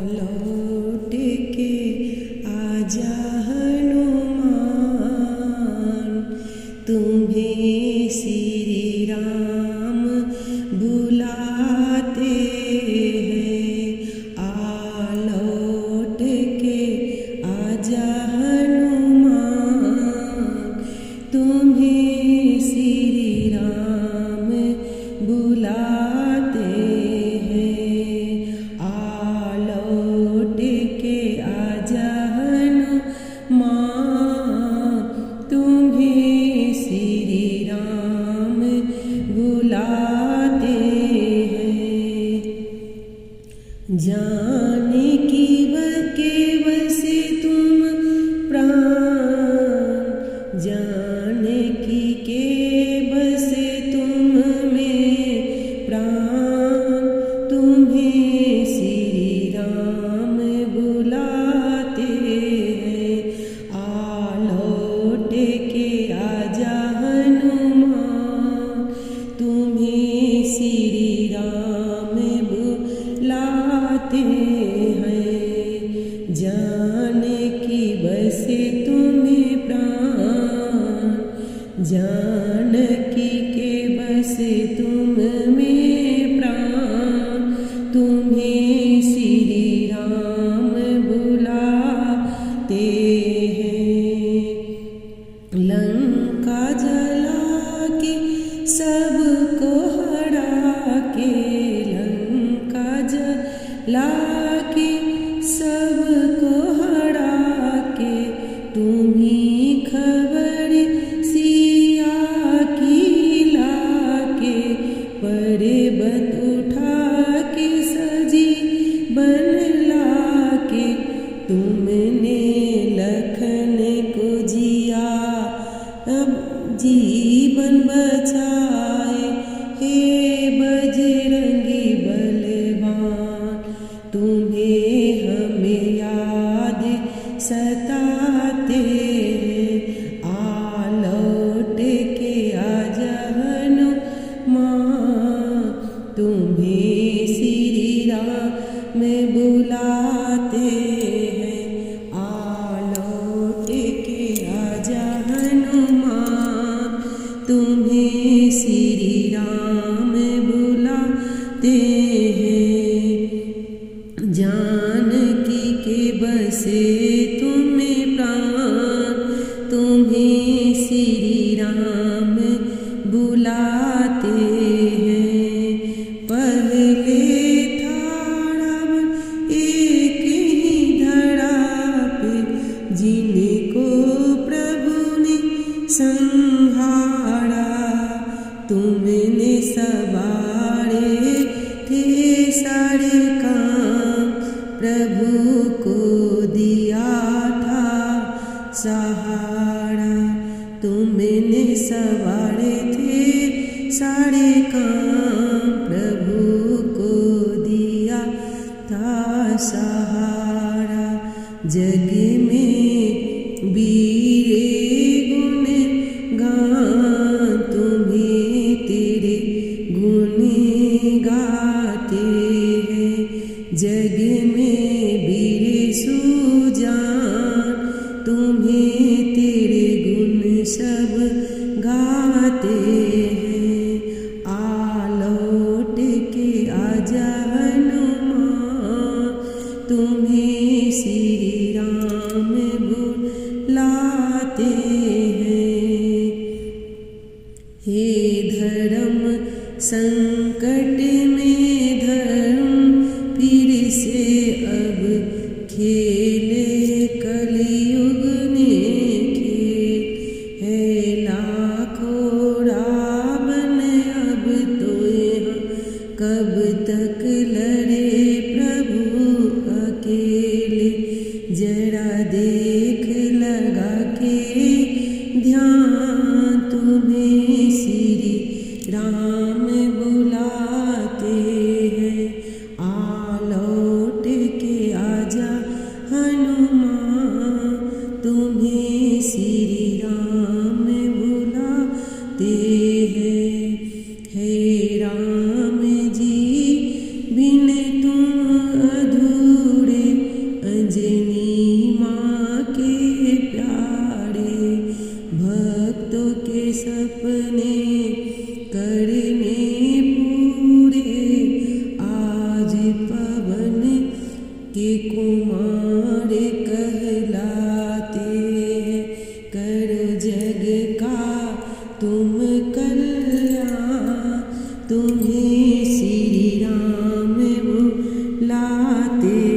लौट के आजा हनुमान, तुम्हें श्री राम बुलाते हैं। आ लौट के आजा हनुमान, तुम्हें श्री राम बुलाते हैं। आ लौट के आजा हनुमान, तुम्हें श्री राम बुलाते हैं। जाने की केवल से तुम प्राण, जाने की केवल से तुम में प्राण, तुम्हें श्री राम बुलाते हैं। आ लौट के आजा हनुमान, तुम्हें श्री राम बुलाते हैं। जाने की बसे तुम्हें प्राण, जानकी के बसे तुम में प्राण, तुम्हें श्री राम बुलाते हैं। लंका जला के सबको हरा के, लंका जला के सबको हरा के, तुम्हीं खबर सिया की लाके, पर्वत उठा के सजी बन लाके, तुमने लखन को जिया अब जीवन बचाए। हे बजरंगी बलवान, तुम्हें हमें याद सताते हैं। आ लौट के आजा हनुमान, तुम्हें श्री राम बुलाते हैं। आ लौट के आजा हनुमान, तुम्हें श्री राम बुलाते हैं। जानकी के बसे तुम्हें प्राण, तुम्हें श्री राम बुलाते हैं। पहले था रावण एक ही धरा पे, जिनको प्रभु ने संहारा, तुमने सवारे थे सारे काम, प्रभु को दिया था सहारा। तुमने सवारे थे सारे काम, प्रभु को दिया था सहारा। जग में वीरे गुण गान, तुम्हें तेरे गुण गाते हैं। जग में वीर सुजान, तुम्हें तेरे गुण सब गाते हैं। आ लौट के आजा हनुमान, तुम्हें श्री राम बुलाते हैं। हे धर्म संकट में धर्म फिर से अब खेले कलयुग ने खेल है। लाखों रावण अब तो यहाँ कब तक लड़े प्रभु अकेले। के कुमार कहलाते हैं। करो जग का तुम कल्याण, तुम्हें श्री राम बुलाते